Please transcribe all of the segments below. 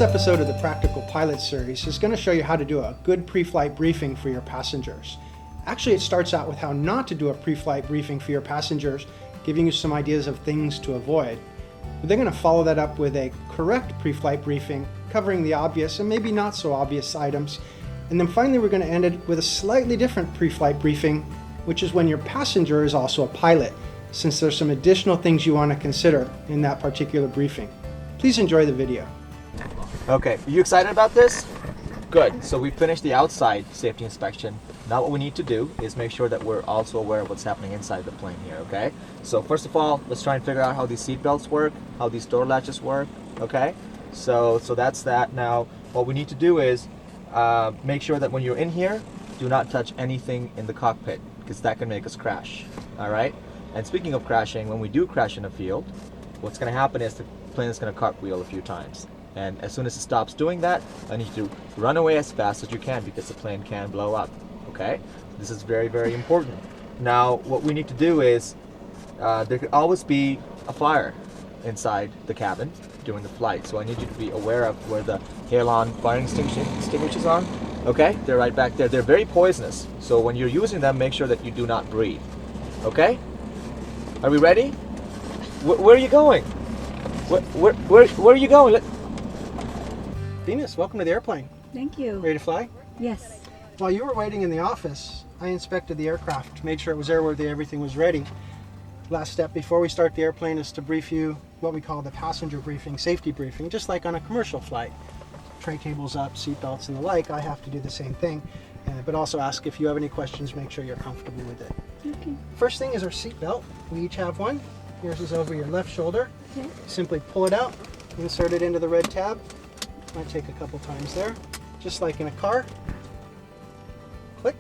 This episode of the Practical Pilot series is going to show you how to do a good pre-flight briefing for your passengers. Actually, it starts out with how not to do a pre-flight briefing for your passengers, giving you some ideas of things to avoid. But they're going to follow that up with a correct pre-flight briefing, covering the obvious and maybe not so obvious items. And then finally, we're going to end it with a slightly different pre-flight briefing, which is when your passenger is also a pilot, since there's some additional things you want to consider in that particular briefing. Please enjoy the video. Okay, are you excited about this? Good. So we finished the outside safety inspection. Now what we need to do is make sure that we're also aware of what's happening inside the plane here, okay? So first of all, let's try and figure out how these seat belts work, how these door latches work, okay? So that's that. Now, what we need to do is make sure that when you're in here, do not touch anything in the cockpit, because that can make us crash, all right? And speaking of crashing, when we do crash in a field, what's going to happen is the plane is going to cartwheel a few times. And as soon as it stops doing that, I need you to run away as fast as you can, because the plane can blow up, okay? This is very, very important. Now, what we need to do is, there could always be a fire inside the cabin during the flight. So I need you to be aware of where the halon fire extinguishers are, okay? They're right back there. They're very poisonous. So when you're using them, make sure that you do not breathe, okay? Are we ready? Where are you going? Where are you going? Venus, welcome to the airplane. Thank you. Ready to fly? Yes. While you were waiting in the office, I inspected the aircraft, made sure it was airworthy, everything was ready. Last step before we start the airplane is to brief you what we call the passenger briefing, safety briefing, just like on a commercial flight. Tray tables up, seat belts and the like, I have to do the same thing, but also ask if you have any questions, make sure you're comfortable with it. Okay. First thing is our seat belt. We each have one. Yours is over your left shoulder. Okay. Simply pull it out, insert it into the red tab. Might take a couple times there, just like in a car. Click.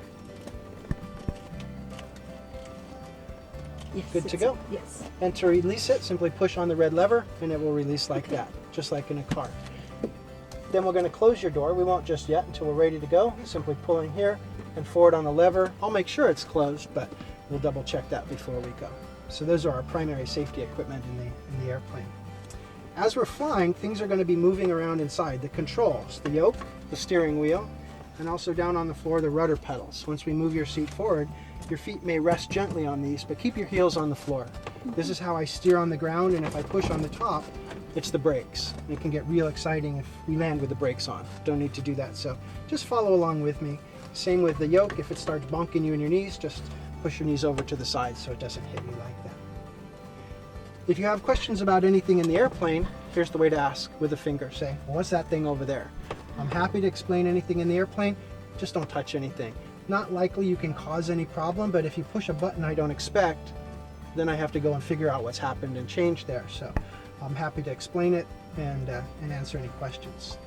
Yes. Good to go. Yes. And to release it, simply push on the red lever and it will release like that, just like in a car. Then we're going to close your door. We won't just yet until we're ready to go. Simply pull in here and forward on the lever. I'll make sure it's closed, but we'll double check that before we go. So those are our primary safety equipment in the airplane. As we're flying, things are going to be moving around inside. The controls, the yoke, the steering wheel, and also down on the floor, the rudder pedals. Once we move your seat forward, your feet may rest gently on these, but keep your heels on the floor. This is how I steer on the ground, and if I push on the top, it's the brakes. It can get real exciting if we land with the brakes on. Don't need to do that, so just follow along with me. Same with the yoke. If it starts bonking you in your knees, just push your knees over to the side so it doesn't hit you like that. If you have questions about anything in the airplane, here's the way to ask with a finger. Say, well, what's that thing over there? I'm happy to explain anything in the airplane, just don't touch anything. Not likely you can cause any problem, but if you push a button I don't expect, then I have to go and figure out what's happened and change there. So I'm happy to explain it and answer any questions.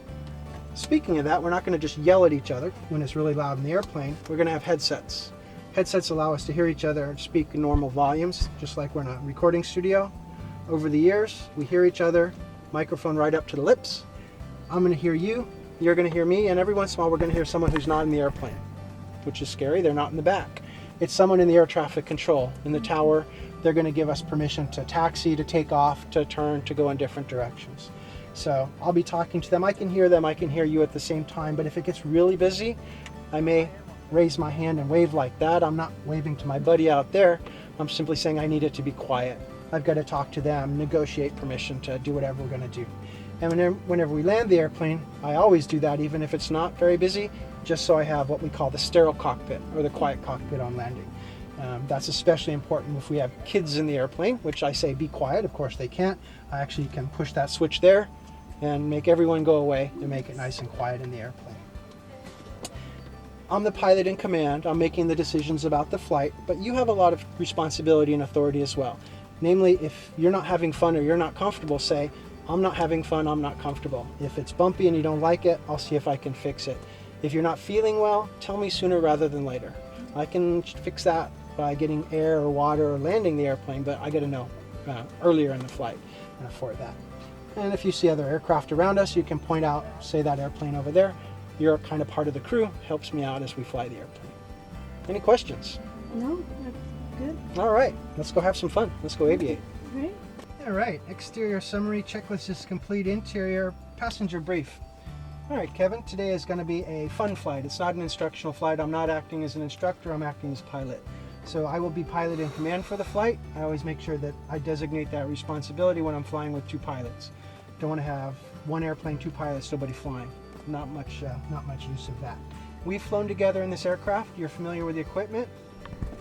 Speaking of that, we're not going to just yell at each other when it's really loud in the airplane. We're going to have headsets. Headsets allow us to hear each other speak in normal volumes, just like we're in a recording studio. Over the years, we hear each other, microphone right up to the lips. I'm going to hear you, you're going to hear me, and every once in a while we're going to hear someone who's not in the airplane, which is scary. They're not in the back. It's someone in the air traffic control, in the tower. They're going to give us permission to taxi, to take off, to turn, to go in different directions. So I'll be talking to them. I can hear them, I can hear you at the same time, but if it gets really busy, I may raise my hand and wave like that. I'm not waving to my buddy out there. I'm simply saying I need it to be quiet. I've got to talk to them, negotiate permission to do whatever we're going to do. And whenever we land the airplane, I always do that, even if it's not very busy, just so I have what we call the sterile cockpit, or the quiet cockpit on landing. That's especially important if we have kids in the airplane, which I say be quiet. Of course they can't. I actually can push that switch there and make everyone go away and make it nice and quiet in the airplane. I'm the pilot in command. I'm making the decisions about the flight, but you have a lot of responsibility and authority as well. Namely, if you're not having fun or you're not comfortable, say, I'm not having fun, I'm not comfortable. If it's bumpy and you don't like it, I'll see if I can fix it. If you're not feeling well, tell me sooner rather than later. I can fix that by getting air or water or landing the airplane, but I got to know earlier in the flight for that. And if you see other aircraft around us, you can point out, say that airplane over there. You're kind of part of the crew, helps me out as we fly the airplane. Any questions? No, that's good. All right, let's go have some fun. Let's go aviate. Right. All right, exterior summary checklist is complete. Interior, passenger brief. All right, Kevin, today is going to be a fun flight. It's not an instructional flight. I'm not acting as an instructor, I'm acting as pilot. So I will be pilot in command for the flight. I always make sure that I designate that responsibility when I'm flying with two pilots. Don't want to have one airplane, two pilots, nobody flying. Not much use of that. We've flown together in this aircraft. You're familiar with the equipment.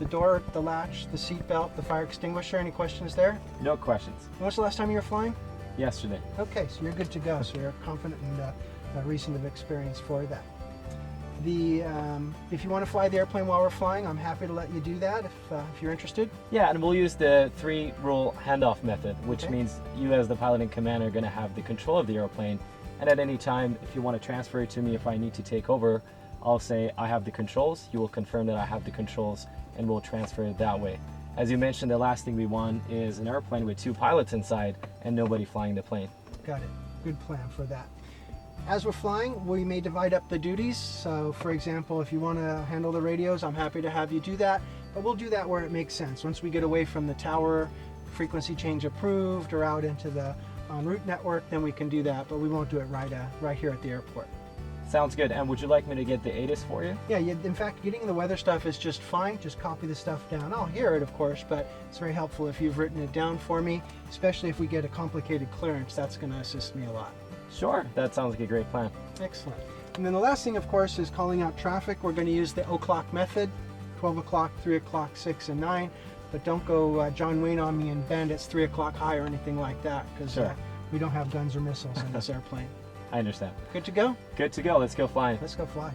The door, the latch, the seat belt, the fire extinguisher. Any questions there? No questions. When was the last time you were flying? Yesterday. Okay, so you're good to go. So you're confident and recent of experience for that. If you want to fly the airplane while we're flying, I'm happy to let you do that if you're interested. Yeah, and we'll use the 3-rule handoff method, which Okay. means you as the pilot in command are going to have the control of the airplane. And at any time, if you want to transfer it to me, if I need to take over, I'll say I have the controls. You will confirm that I have the controls, and we'll transfer it that way. As you mentioned, the last thing we want is an airplane with 2 pilots inside and nobody flying the plane. Got it. Good plan for that. As we're flying, we may divide up the duties. So, for example, if you want to handle the radios, I'm happy to have you do that. But we'll do that where it makes sense. Once we get away from the tower, frequency change approved, or out into the en route network, then we can do that. But we won't do it right here at the airport. Sounds good. And would you like me to get the ATIS for you? Yeah, in fact, getting the weather stuff is just fine. Just copy the stuff down. I'll hear it, of course, but it's very helpful if you've written it down for me, especially if we get a complicated clearance. That's going to assist me a lot. Sure, that sounds like a great plan. Excellent. And then the last thing, of course, is calling out traffic. We're going to use the o'clock method, 12 o'clock, 3 o'clock, 6, and 9. But don't go John Wayne on me and bend it's 3 o'clock high or anything like that, because Sure. we don't have guns or missiles in this airplane. I understand. Good to go? Good to go. Let's go flying. Let's go fly.